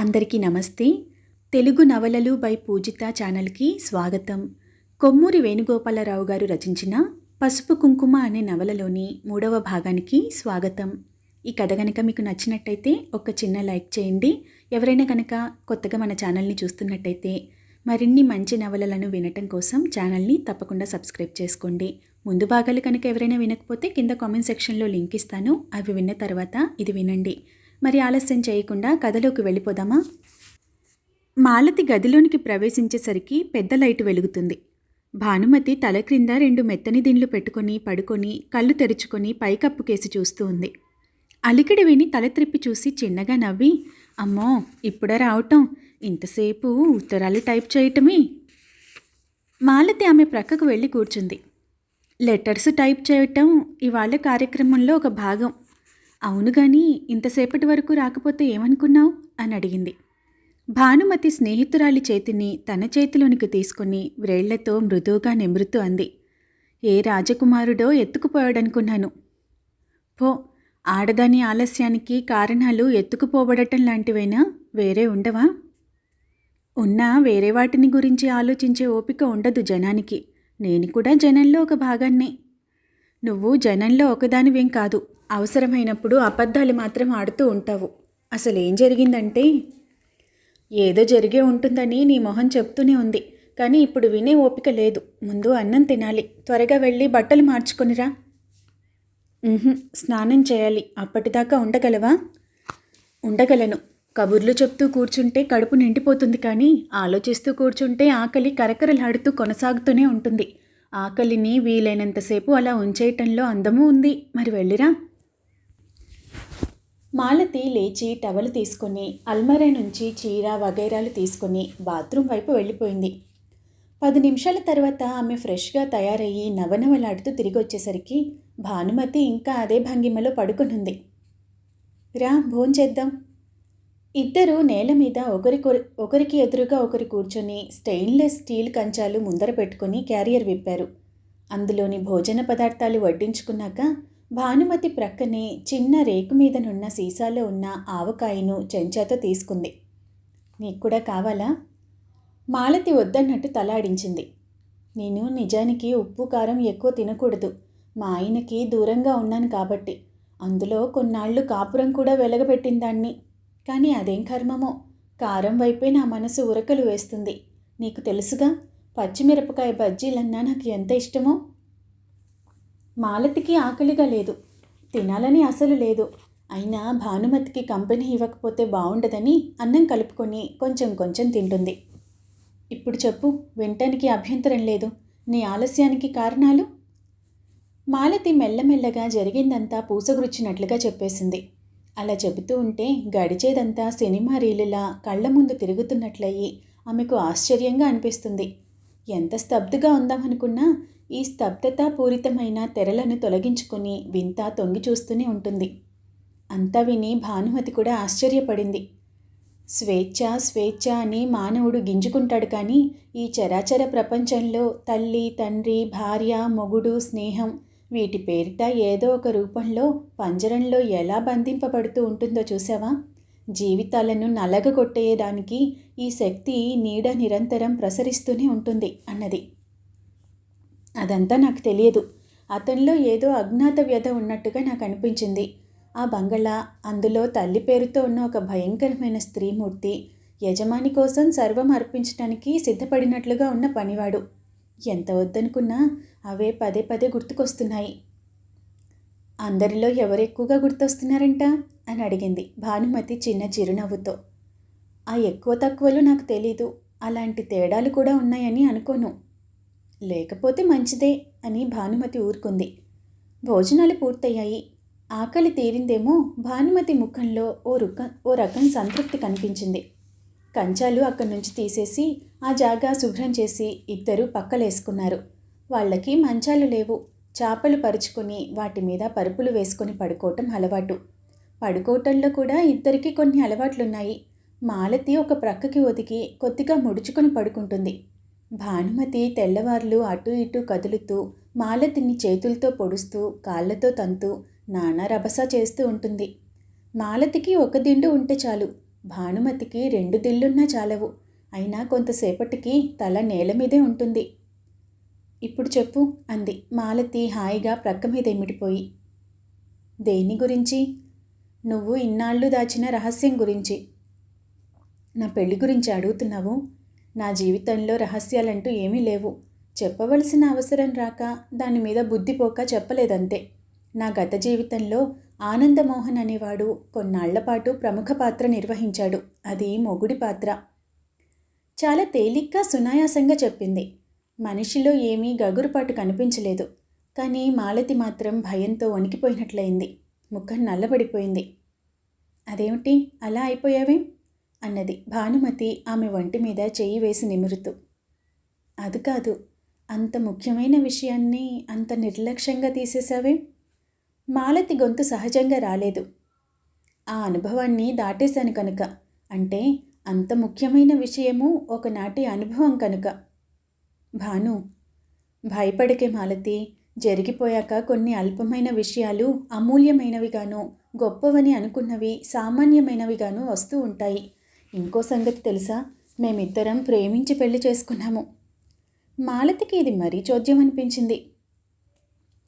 అందరికీ నమస్తే. తెలుగు నవలలు బై పూజిత ఛానల్కి స్వాగతం. కొమ్మూరి వేణుగోపాలరావు గారు రచించిన పసుపు కుంకుమ అనే నవలలోని 3వ భాగానికి స్వాగతం. ఈ కథ కనుక మీకు నచ్చినట్టయితే ఒక చిన్న లైక్ చేయండి. ఎవరైనా కనుక కొత్తగా మన ఛానల్ని చూస్తున్నట్టయితే మరిన్ని మంచి నవలలను వినటం కోసం ఛానల్ని తప్పకుండా సబ్స్క్రైబ్ చేసుకోండి. ముందు భాగాలు కనుక ఎవరైనా వినకపోతే కింద కామెంట్ సెక్షన్లో లింక్ ఇస్తాను. అవి విన్న తర్వాత ఇది వినండి. మరి ఆలస్యం చేయకుండా కథలోకి వెళ్ళిపోదామా? మాలతి గదిలోనికి ప్రవేశించేసరికి పెద్ద లైటు వెలుగుతుంది. భానుమతి తల క్రింద 2 మెత్తని దిండ్లు పెట్టుకొని పడుకొని కళ్ళు తెరుచుకొని పైకప్పు కేసి చూస్తూ ఉంది. అలికిడి విని తల త్రిప్పి చూసి చిన్నగా నవ్వి, అమ్మో ఇప్పుడే రావటం, ఇంతసేపు ఉత్తరాలు టైప్ చేయటమే. మాలతి ఆమె ప్రక్కకు వెళ్ళి కూర్చుంది. లెటర్స్ టైప్ చేయటం ఇవాళ కార్యక్రమంలో ఒక భాగం. అవును గాని ఇంతసేపటి వరకు రాకపోతే ఏమనుకున్నావు అని అడిగింది. భానుమతి స్నేహితురాలి చేతిని తన చేతిలోనికి తీసుకుని వ్రేళ్లతో మృదువుగా నిమృతూ అంది. ఏ రాజకుమారుడో ఎత్తుకుపోయాడనుకున్నాను. పో, ఆడదాని ఆలస్యానికి కారణాలు ఎత్తుకుపోబడటం లాంటివైనా వేరే ఉండవా? ఉన్నా వేరే వాటిని గురించి ఆలోచించే ఓపిక ఉండదు జనానికి. నేను కూడా జనంలో ఒక భాగాన్నే. నువ్వు జనంలో ఒకదానివేం కాదు. అవసరమైనప్పుడు అబద్ధాలు మాత్రం ఆడుతూ ఉంటావు. అసలేం జరిగిందంటే, ఏదో జరిగే ఉంటుందని నీ మొహం చెప్తూనే ఉంది, కానీ ఇప్పుడు వినే ఓపిక లేదు. ముందు అన్నం తినాలి. త్వరగా వెళ్ళి బట్టలు మార్చుకొనిరా. స్నానం చేయాలి. అప్పటిదాకా ఉండగలవా? ఉండగలను. కబుర్లు చెప్తూ కూర్చుంటే కడుపు నిండిపోతుంది, కానీ ఆలోచిస్తూ కూర్చుంటే ఆకలి కరకరలాడుతూ కొనసాగుతూనే ఉంటుంది. ఆకలిని వీలైనంతసేపు అలా ఉంచేయటంలో అందమూ ఉంది. మరి వెళ్ళిరా. మాలతి లేచి టవలు తీసుకొని అల్మరా నుంచి చీర వగైరాలు తీసుకొని బాత్రూమ్ వైపు వెళ్ళిపోయింది. 10 నిమిషాల తర్వాత ఆమె ఫ్రెష్గా తయారయ్యి నవనవలాడుతూ తిరిగి వచ్చేసరికి భానుమతి ఇంకా అదే భంగిమలో పడుకునుంది. రా, భోంచేద్దాం. ఇద్దరూ నేల మీద ఒకరికి ఎదురుగా ఒకరు కూర్చొని స్టెయిన్లెస్ స్టీల్ కంచాలు ముందర పెట్టుకుని క్యారియర్ విప్పారు. అందులోని భోజన పదార్థాలు వడ్డించుకున్నాక భానుమతి ప్రక్కనే చిన్న రేకు మీదనున్న సీసాలో ఉన్న ఆవకాయను చెంచాతో తీసుకుంది. నీకు కూడా కావాలా? మాలతి వద్దన్నట్టు తలాడించింది. నేను నిజానికి ఉప్పు కారం ఎక్కువ తినకూడదు. మా ఆయనకి దూరంగా ఉన్నాను కాబట్టి. అందులో కొన్నాళ్ళు కాపురం కూడా వెలగబెట్టిందాన్ని. కానీ అదేం కర్మమో, కారం వైపే నా మనసు ఉరకలు వేస్తుంది. నీకు తెలుసుగా, పచ్చిమిరపకాయ బజ్జీలన్నా నాకు ఎంత ఇష్టమో. మాలతికి ఆకలిగా లేదు, తినాలని అసలు లేదు. అయినా భానుమతికి కంపెనీ ఇవ్వకపోతే బాగుండదని అన్నం కలుపుకొని కొంచెం కొంచెం తింటుంది. ఇప్పుడు చెప్పు, వినటానికి అభ్యంతరం లేదు. నీ ఆలస్యానికి కారణాలు? మాలతి మెల్లమెల్లగా జరిగిందంతా పూసగుచ్చినట్లుగా చెప్పేసింది. అలా చెబుతూ ఉంటే గడిచేదంతా సినిమా రీలులా కళ్ళ ముందు తిరుగుతున్నట్లయి ఆమెకు ఆశ్చర్యంగా అనిపిస్తుంది. ఎంత స్తబ్దుగా ఉందామనుకున్నా ఈ స్తబ్దత పూరితమైన తెరలను తొలగించుకొని వింత తొంగి చూస్తూనే ఉంటుంది. అంతా విని భానుమతి కూడా ఆశ్చర్యపడింది. స్వేచ్ఛ స్వేచ్ఛ అని మానవుడు గింజుకుంటాడు, కానీ ఈ చరాచర ప్రపంచంలో తల్లి, తండ్రి, భార్య, మొగుడు, స్నేహం వీటి పేరిట ఏదో ఒక రూపంలో పంజరంలో ఎలా బంధింపబడుతూ ఉంటుందో చూసావా? జీవితాలను నలగగొట్టేయడానికి ఈ శక్తి నీడ నిరంతరం ప్రసరిస్తూనే ఉంటుంది అన్నది. అదంతా నాకు తెలియదు. అతనిలో ఏదో అజ్ఞాత వ్యధ ఉన్నట్టుగా నాకు అనిపించింది. ఆ బంగళా, అందులో తల్లి పేరుతో ఉన్న ఒక భయంకరమైన స్త్రీమూర్తి, యజమాని కోసం సర్వం అర్పించడానికి సిద్ధపడినట్లుగా ఉన్న పనివాడు. ఎంత వద్దనుకున్నా అవే పదే పదే గుర్తుకొస్తున్నాయి. అందరిలో ఎవరెక్కువగా గుర్తొస్తున్నారంట అని అడిగింది భానుమతి చిన్న చిరునవ్వుతో. ఆ ఎక్కువ తక్కువలు నాకు తెలీదు. అలాంటి తేడాలు కూడా ఉన్నాయని అనుకోను. లేకపోతే మంచిదే అని భానుమతి ఊరుకుంది. భోజనాలు పూర్తయ్యాయి. ఆకలి తీరిందేమో భానుమతి ముఖంలో ఓ రకం సంతృప్తి కనిపించింది. కంచాలు అక్కడి నుంచి తీసేసి ఆ జాగా శుభ్రం చేసి ఇద్దరూ పక్కలేసుకున్నారు. వాళ్ళకి మంచాలు లేవు. చాపలు పరుచుకొని వాటి మీద పరుపులు వేసుకొని పడుకోవటం అలవాటు. పడుకోవటంలో కూడా ఇద్దరికి కొన్ని అలవాట్లున్నాయి. మాలతి ఒక ప్రక్కకి ఒదిగి కొద్దిగా ముడుచుకొని పడుకుంటుంది. భానుమతి తెల్లవార్లు అటూ ఇటూ కదులుతూ మాలతిని చేతులతో పొడుస్తూ కాళ్లతో తంతూ నానా రభస చేస్తూ ఉంటుంది. మాలతికి ఒక దిండు ఉంటే చాలు, భానుమతికి 2 దిళ్ళున్నా చాలవు. అయినా కొంతసేపటికి తల నేల మీదే ఉంటుంది. ఇప్పుడు చెప్పు అంది మాలతి హాయిగా ప్రక్క మీద ఇమిడిపోయి. దేని గురించి? నువ్వు ఇన్నాళ్ళు దాచిన రహస్యం గురించి. నా పెళ్లి గురించి అడుగుతున్నావు? నా జీవితంలో రహస్యాలంటూ ఏమీ లేవు. చెప్పవలసిన అవసరం రాక దాని మీద బుద్ధిపోక చెప్పలేదంతే. నా గత జీవితంలో ఆనందమోహన్ అనేవాడు కొన్నాళ్లపాటు ప్రముఖ పాత్ర నిర్వహించాడు. అది మొగుడి పాత్ర. చాలా తేలిగ్గా సునాయాసంగా చెప్పింది. మనిషిలో ఏమీ గగురుపాటు కనిపించలేదు. కానీ మాలతి మాత్రం భయంతో వణికిపోయినట్లయింది. ముఖం నల్లబడిపోయింది. అదేమిటి అలా అయిపోయావే అన్నది భానుమతి ఆమె వంటి మీద చెయ్యి వేసి నిమురుతూ. అది కాదు, అంత ముఖ్యమైన విషయాన్ని అంత నిర్లక్ష్యంగా తీసేశావే? మాలతి గొంతు సహజంగా రాలేదు. ఆ అనుభవాన్ని దాటేశాను కనుక. అంటే అంత ముఖ్యమైన విషయము ఒకనాటి అనుభవం కనుక. భాను, భయపడకే మాలతి. జరిగిపోయాక కొన్ని అల్పమైన విషయాలు అమూల్యమైనవిగాను, గొప్పవని అనుకున్నవి సామాన్యమైనవిగాను వస్తూ ఉంటాయి. ఇంకో సంగతి తెలుసా? మేమిద్దరం ప్రేమించి పెళ్లి చేసుకున్నాము. మాలతికి ఇది మరీ చోద్యం అనిపించింది.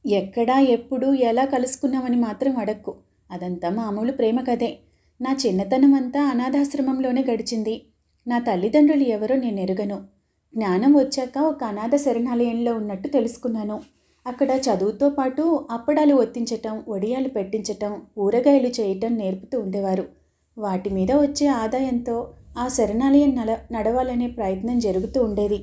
ఎక్కడా ఎప్పుడు ఎలా కలుసుకున్నామని మాత్రం అడక్కు. అదంతా మామూలు ప్రేమ కదే. నా చిన్నతనం అంతా అనాథాశ్రమంలోనే గడిచింది. నా తల్లిదండ్రులు ఎవరో నేను ఎరుగను. జ్ఞానం వచ్చాక ఒక అనాథ శరణాలయంలో ఉన్నట్టు తెలుసుకున్నాను. అక్కడ చదువుతో పాటు అప్పడాలు ఒత్తించటం, వడియాలు పెట్టించటం, ఊరగాయలు చేయటం నేర్పుతూ ఉండేవారు. వాటి మీద వచ్చే ఆదాయంతో ఆ శరణాలయం నడవాలనే ప్రయత్నం జరుగుతూ ఉండేది.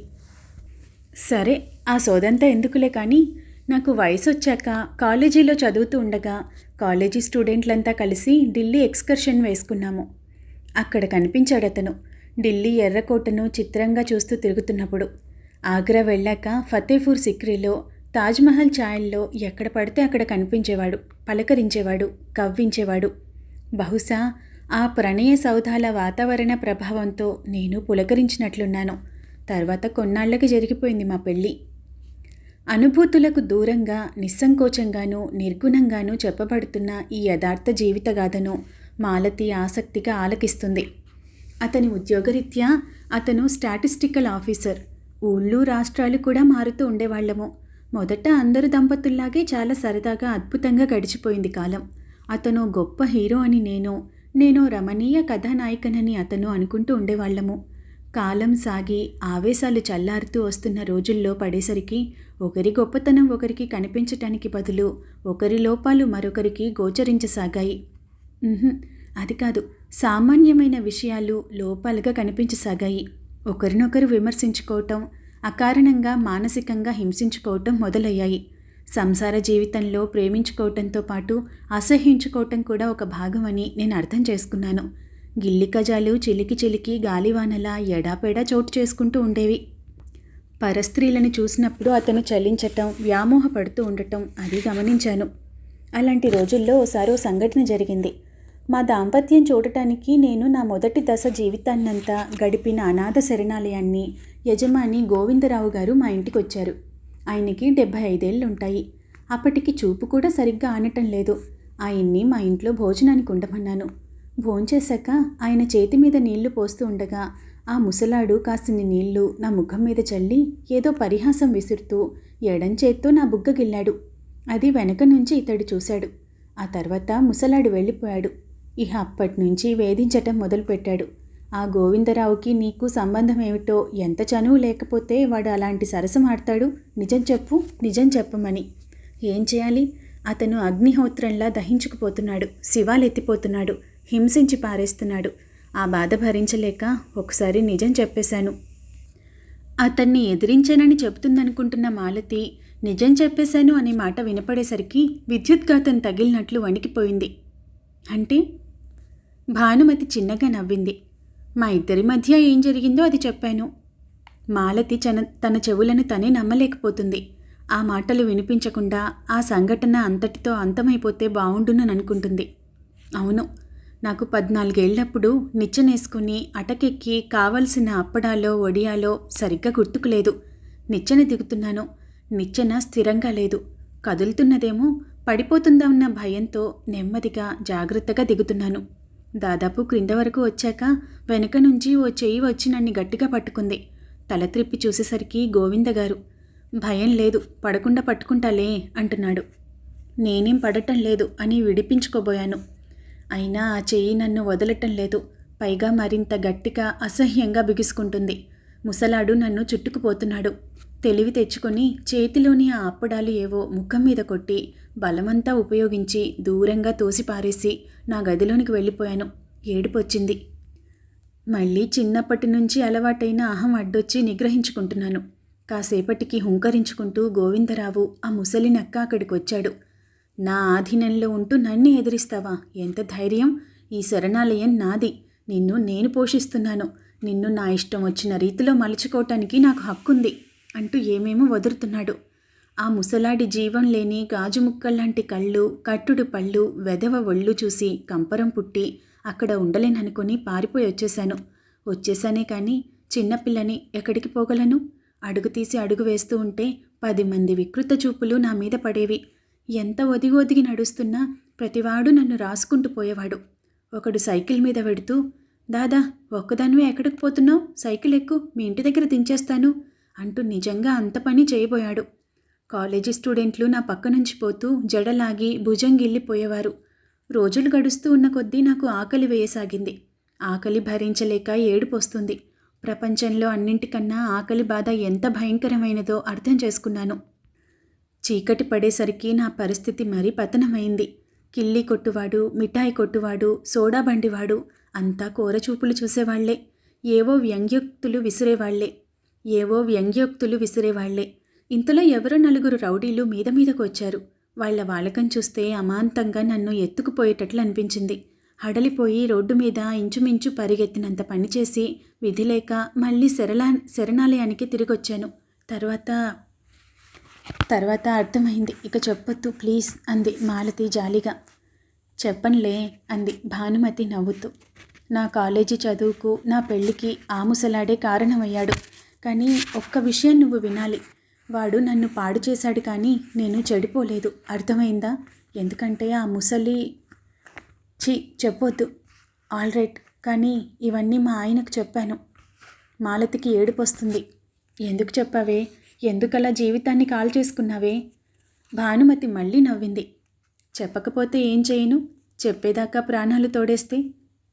సరే, ఆ సోదంతా ఎందుకులే కానీ, నాకు వయసు వచ్చాక కాలేజీలో చదువుతూ ఉండగా కాలేజీ స్టూడెంట్లంతా కలిసి ఢిల్లీ ఎక్స్కర్షన్ వేసుకున్నాము. అక్కడ కనిపించాడతను. ఢిల్లీ ఎర్రకోటను చిత్రంగా చూస్తూ తిరుగుతున్నప్పుడు. ఆగ్రా వెళ్ళాక ఫతేపూర్ సిక్రీలో, తాజ్మహల్ ఛాయల్లో ఎక్కడ పడితే అక్కడ కనిపించేవాడు, పలకరించేవాడు, కవ్వించేవాడు. బహుశా ఆ ప్రణయ సౌధాల వాతావరణ ప్రభావంతో నేను పులకరించినట్లున్నాను. తర్వాత కొన్నాళ్లకి జరిగిపోయింది మా పెళ్ళి. అనుభూతులకు దూరంగా నిస్సంకోచంగానూ నిర్గుణంగానూ చెప్పబడుతున్న ఈ యథార్థ జీవితగాథను మాలతి ఆసక్తిగా ఆలకిస్తుంది. అతని ఉద్యోగరీత్యా అతను స్టాటిస్టికల్ ఆఫీసర్. ఊళ్ళు రాష్ట్రాలు కూడా మారుతూ ఉండేవాళ్లము. మొదట అందరు దంపతుల్లాగే చాలా సరదాగా అద్భుతంగా గడిచిపోయింది కాలం. అతను గొప్ప హీరో అని నేను రమణీయ కథానాయికనని అతను అనుకుంటూ ఉండేవాళ్లము. కాలం సాగి ఆవేశాలు చల్లారుతూ వస్తున్న రోజుల్లో పడేసరికి ఒకరి గొప్పతనం ఒకరికి కనిపించటానికి బదులు ఒకరి లోపాలు మరొకరికి గోచరించసాగాయి. అది కాదు, సామాన్యమైన విషయాలు లోపాలుగా కనిపించసాగాయి. ఒకరినొకరు విమర్శించుకోవటం, అకారణంగా మానసికంగా హింసించుకోవటం మొదలయ్యాయి. సంసార జీవితంలో ప్రేమించుకోవటంతో పాటు అసహ్యించుకోవటం కూడా ఒక భాగమని నేను అర్థం చేసుకున్నాను. గిల్లికజాలు చిలికి చిలికి గాలివానలా ఎడాపెడా చోటు చేసుకుంటూ ఉండేవి. పరస్త్రీలను చూసినప్పుడు అతను చలించటం, వ్యామోహపడుతూ ఉండటం అది గమనించాను. అలాంటి రోజుల్లో ఓసారో సంఘటన జరిగింది. మా దాంపత్యం చూడటానికి నేను నా మొదటి దశ జీవితాన్నంతా గడిపిన అనాథ శరణాలయాన్ని యజమాని గోవిందరావు గారు మా ఇంటికి వచ్చారు. ఆయనకి 75 ఏళ్ళుంటాయి. అప్పటికి చూపు కూడా సరిగ్గా ఆనటం లేదు. ఆయన్ని మా ఇంట్లో భోజనానికి ఉండమన్నాను. భోంచేశాక ఆయన చేతి మీద నీళ్లు పోస్తూ ఉండగా ఆ ముసలాడు కాసిన్ని నీళ్లు నా ముఖం మీద చల్లి ఏదో పరిహాసం విసురుతూ ఎడం చేత్తో నా బుగ్గ గిల్లాడు. అది వెనక నుంచి ఇతడు చూశాడు. ఆ తర్వాత ముసలాడు వెళ్ళిపోయాడు. ఇహ అప్పటినుంచి వేధించటం మొదలుపెట్టాడు. ఆ గోవిందరావుకి నీకు సంబంధం ఏమిటో, ఎంత చనువు లేకపోతే వాడు అలాంటి సరసం ఆడతాడు? నిజం చెప్పు, నిజం చెప్పమని. ఏం చేయాలి? అతను అగ్నిహోత్రంలా దహించుకుపోతున్నాడు, శివాలెత్తిపోతున్నాడు, హింసించి పారేస్తున్నాడు. ఆ బాధ భరించలేక ఒకసారి నిజం చెప్పేశాను. అతన్ని ఎదిరించానని చెబుతుందనుకుంటున్న మాలతి నిజం చెప్పేశాను అనే మాట వినపడేసరికి విద్యుద్ఘాతం తగిలినట్లు వణికిపోయింది. అంటే? భానుమతి చిన్నగా నవ్వింది. మా ఇద్దరి మధ్య ఏం జరిగిందో అది చెప్పాను. మాలతి తన చెవులను తనే నమ్మలేకపోతుంది. ఆ మాటలు వినిపించకుండా ఆ సంఘటన అంతటితో అంతమైపోతే బావుండుననుకుంటుంది. అవును, నాకు 14 ఏళ్లప్పుడు నిచ్చెనేసుకుని అటకెక్కి కావలసిన అప్పడాలో వడియాలో సరిగ్గా గుర్తుకులేదు. నిచ్చెన దిగుతున్నాను. నిచ్చెన స్థిరంగా లేదు. కదులుతున్నదేమో, పడిపోతుందన్న భయంతో నెమ్మదిగా జాగ్రత్తగా దిగుతున్నాను. దాదాపు క్రింద వరకు వచ్చాక వెనక నుంచి ఓ చెయ్యి వచ్చి నన్ను గట్టిగా పట్టుకుంది. తల త్రిప్పి చూసేసరికి గోవిందగారు. భయం లేదు, పడకుండా పట్టుకుంటాలే అంటున్నాడు. నేనేం పడటం లేదు అని విడిపించుకోబోయాను. అయినా ఆ చెయ్యి నన్ను వదలటం లేదు. పైగా మరింత గట్టిగా అసహ్యంగా బిగుసుకుంటుంది. ముసలాడు నన్ను చుట్టుకుపోతున్నాడు. తెలివి తెచ్చుకొని చేతిలోని ఆ అప్పడాలు ఏవో ముఖం మీద కొట్టి బలమంతా ఉపయోగించి దూరంగా తోసిపారేసి నా గదిలోనికి వెళ్ళిపోయాను. ఏడుపొచ్చింది. మళ్ళీ చిన్నప్పటి నుంచి అలవాటైన అహం అడ్డొచ్చి నిగ్రహించుకుంటున్నాను. కాసేపటికి హుంకరించుకుంటూ గోవిందరావు ఆ ముసలి నక్క అక్కడికొచ్చాడు. నా ఆధీనంలో ఉంటూ నన్ను ఎదిరిస్తావా? ఎంత ధైర్యం! ఈ శరణాలయం నాది. నిన్ను నేను పోషిస్తున్నాను. నిన్ను నా ఇష్టం వచ్చిన రీతిలో మలుచుకోవటానికి నాకు హక్కుంది అంటూ ఏమేమో వదురుతున్నాడు. ఆ ముసలాడి జీవం లేని గాజు ముక్కల్లాంటి కళ్ళు, కట్టుడు పళ్ళు, వెధవ ఒళ్ళు చూసి కంపరం పుట్టి అక్కడ ఉండలేననుకొని పారిపోయి వచ్చేసానే కానీ చిన్నపిల్లని ఎక్కడికి పోగలను? అడుగు తీసి అడుగు వేస్తూ ఉంటే 10 మంది వికృత చూపులు నా మీద పడేవి. ఎంత ఒదిగి నడుస్తున్నా ప్రతివాడు నన్ను రాసుకుంటూ పోయేవాడు. ఒకడు సైకిల్ మీద వెడుతూ, దాదా ఒక్కదానివే ఎక్కడికి పోతున్నావు? సైకిల్ ఎక్కు, మీ ఇంటి దగ్గర దించేస్తాను అంటూ నిజంగా అంత పని చేయబోయాడు. కాలేజీ స్టూడెంట్లు నా పక్క నుంచి పోతూ జడలాగి భుజంగిల్లిపోయేవారు. రోజులు గడుస్తూ ఉన్న కొద్దీ నాకు ఆకలి వేయసాగింది. ఆకలి భరించలేక ఏడుపొస్తుంది. ప్రపంచంలో అన్నింటికన్నా ఆకలి బాధ ఎంత భయంకరమైనదో అర్థం చేసుకున్నాను. చీకటి పడేసరికి నా పరిస్థితి మరీ పతనమైంది. కిల్లీ కొట్టువాడు, మిఠాయి కొట్టువాడు, సోడా బండివాడు అంతా కోరచూపులు చూసేవాళ్లే. ఏవో వ్యంగ్యోక్తులు విసిరేవాళ్లే. ఇంతలో ఎవరో 4 రౌడీలు మీదకు వచ్చారు. వాళ్ల వాలకం చూస్తే అమాంతంగా నన్ను ఎత్తుకుపోయేటట్లు అనిపించింది. హడలిపోయి రోడ్డు మీద ఇంచుమించు పరిగెత్తినంత పనిచేసి విధిలేక మళ్ళీ శరణాలయానికి తిరిగొచ్చాను. తర్వాత అర్థమైంది. ఇక చెప్పొద్దు ప్లీజ్ అంది మాలతి జాలిగా. చెప్పనులే అంది భానుమతి నవ్వుతూ. నా కాలేజీ చదువుకు, నా పెళ్ళికి ఆ ముసలాడే కారణమయ్యాడు. కానీ ఒక్క విషయం నువ్వు వినాలి. వాడు నన్ను పాడు చేశాడు కానీ నేను చెడిపోలేదు. అర్థమైందా? ఎందుకంటే ఆ ముసలి చెప్పొద్దు. ఆల్ రైట్, కానీ ఇవన్నీ మా ఆయనకు చెప్పాను. మాలతికి ఏడుపొస్తుంది. ఎందుకు చెప్పావే? ఎందుకలా జీవితాన్ని కాల్ చేసుకున్నావే? భానుమతి మళ్ళీ నవ్వింది. చెప్పకపోతే ఏం చేయను? చెప్పేదాకా ప్రాణాలు తోడేస్తే?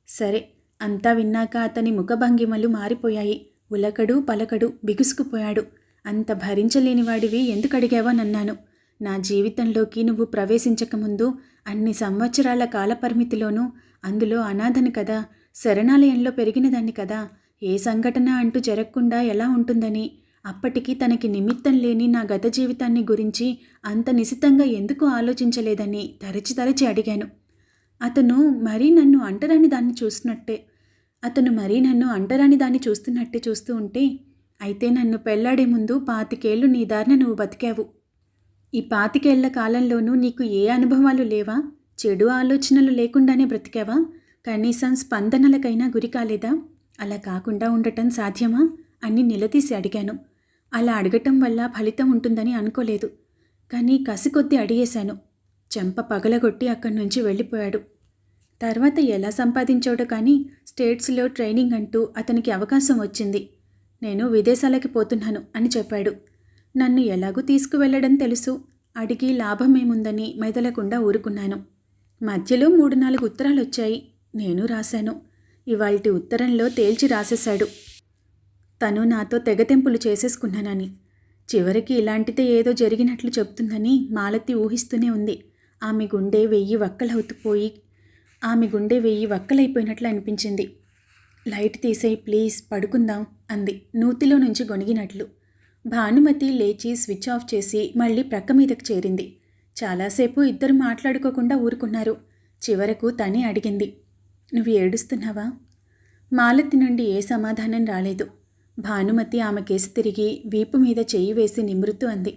సరే. అంతా విన్నాక అతని ముఖభంగిమలు మారిపోయాయి. ఉలకడు పలకడు, బిగుసుకుపోయాడు. అంత భరించలేనివాడివి ఎందుకు అడిగావనన్నాను. నా జీవితంలోకి నువ్వు ప్రవేశించకముందు అన్ని సంవత్సరాల కాలపరిమితిలోనూ, అందులో అనాథను కదా, శరణాలయంలో పెరిగినదాన్ని కదా, ఏ సంఘటన అంటూ జరగకుండా ఎలా ఉంటుందని, అప్పటికి తనకి నిమిత్తం లేని నా గత జీవితాన్ని గురించి అంత నిశితంగా ఎందుకు ఆలోచించలేదని తరచి అడిగాను. అతను మరీ నన్ను అంటరాని దాన్ని చూస్తున్నట్టే చూస్తూ ఉంటే, అయితే నన్ను పెళ్లాడే ముందు 25 ఏళ్ళు నీ దారిన నువ్వు బతికావు. ఈ 25 ఏళ్ల కాలంలోనూ నీకు ఏ అనుభవాలు లేవా? చెడు ఆలోచనలు లేకుండానే బ్రతికావా? కనీసం స్పందనలకైనా గురి కాలేదా? అలా కాకుండా ఉండటం సాధ్యమా అని నిలదీసి అడిగాను. అలా అడగటం వల్ల ఫలితం ఉంటుందని అనుకోలేదు. కానీ కసికొద్దీ అడిగేశాను. చెంప పగలగొట్టి అక్కడి నుంచి వెళ్ళిపోయాడు. తర్వాత ఎలా సంపాదించాడో కానీ స్టేట్స్లో ట్రైనింగ్ అంటూ అతనికి అవకాశం వచ్చింది. నేను విదేశాలకి పోతున్నాను అని చెప్పాడు. నన్ను ఎలాగూ తీసుకువెళ్లడం తెలుసు. అడిగి లాభమేముందని మెదలకుండా ఊరుకున్నాను. మధ్యలో 3-4 ఉత్తరాలు వచ్చాయి. నేను రాశాను. ఇవాల్టి ఉత్తరంలో తేల్చి రాసేశాడు తను నాతో తెగతెంపులు చేసేసుకున్నానని. చివరికి ఇలాంటిదే ఏదో జరిగినట్లు చెప్తుందని మాలతి ఊహిస్తూనే ఉంది. ఆమె గుండె 1000 వక్కలైపోయినట్లు అనిపించింది. లైట్ తీసేయి ప్లీజ్, పడుకుందాం అంది నూతిలో నుంచి గొణిగినట్లు. భానుమతి లేచి స్విచ్ ఆఫ్ చేసి మళ్ళీ ప్రక్క మీదకు చేరింది. చాలాసేపు ఇద్దరు మాట్లాడుకోకుండా ఊరుకున్నారు. చివరకు తనే అడిగింది, నువ్వు ఏడుస్తున్నావా? మాలతి నుండి ఏ సమాధానం రాలేదు. భానుమతి ఆమె కేసి తిరిగి వీపు మీద చెయ్యి వేసి నిమృతూ అంది,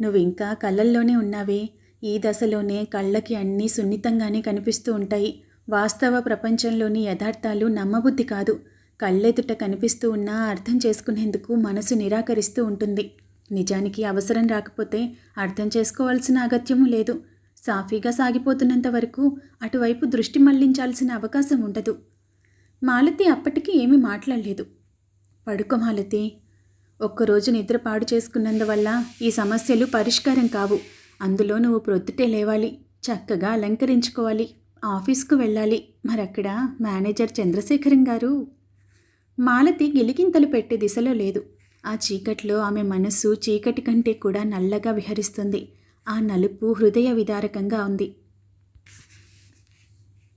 నువ్వింకా కళ్ళల్లోనే ఉన్నావే. ఈ దశలోనే కళ్ళకి అన్నీ సున్నితంగానే కనిపిస్తూ ఉంటాయి. వాస్తవ ప్రపంచంలోని యథార్థాలు నమ్మబుద్ధి కాదు. కళ్ళెదుట కనిపిస్తూ ఉన్నా అర్థం చేసుకునేందుకు మనసు నిరాకరిస్తూ ఉంటుంది. నిజానికి అవసరం రాకపోతే అర్థం చేసుకోవాల్సిన అగత్యమూ లేదు. సాఫీగా సాగిపోతున్నంత వరకు అటువైపు దృష్టి మళ్లించాల్సిన అవకాశం ఉండదు. మాలతి అప్పటికీ ఏమీ మాట్లాడలేదు. పడుకో మాలతి. ఒక్కరోజు నిద్ర పాడు చేసుకున్నందువల్ల ఈ సమస్యలు పరిష్కారం కావు. అందులో నువ్వు ప్రొద్దుటే లేవాలి, చక్కగా అలంకరించుకోవాలి, ఆఫీస్కు వెళ్ళాలి. మరక్కడ మేనేజర్ చంద్రశేఖరం గారు. మాలతి గిలిగింతలు పెట్టే దిశలో లేదు. ఆ చీకట్లో ఆమె మనస్సు చీకటి కంటే కూడా నల్లగా విహరిస్తుంది. ఆ నలుపు హృదయ విదారకంగా ఉంది.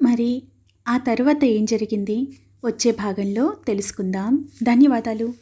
మరి ఆ తర్వాత ఏం జరిగింది వచ్చే భాగంలో తెలుసుకుందాం. ధన్యవాదాలు.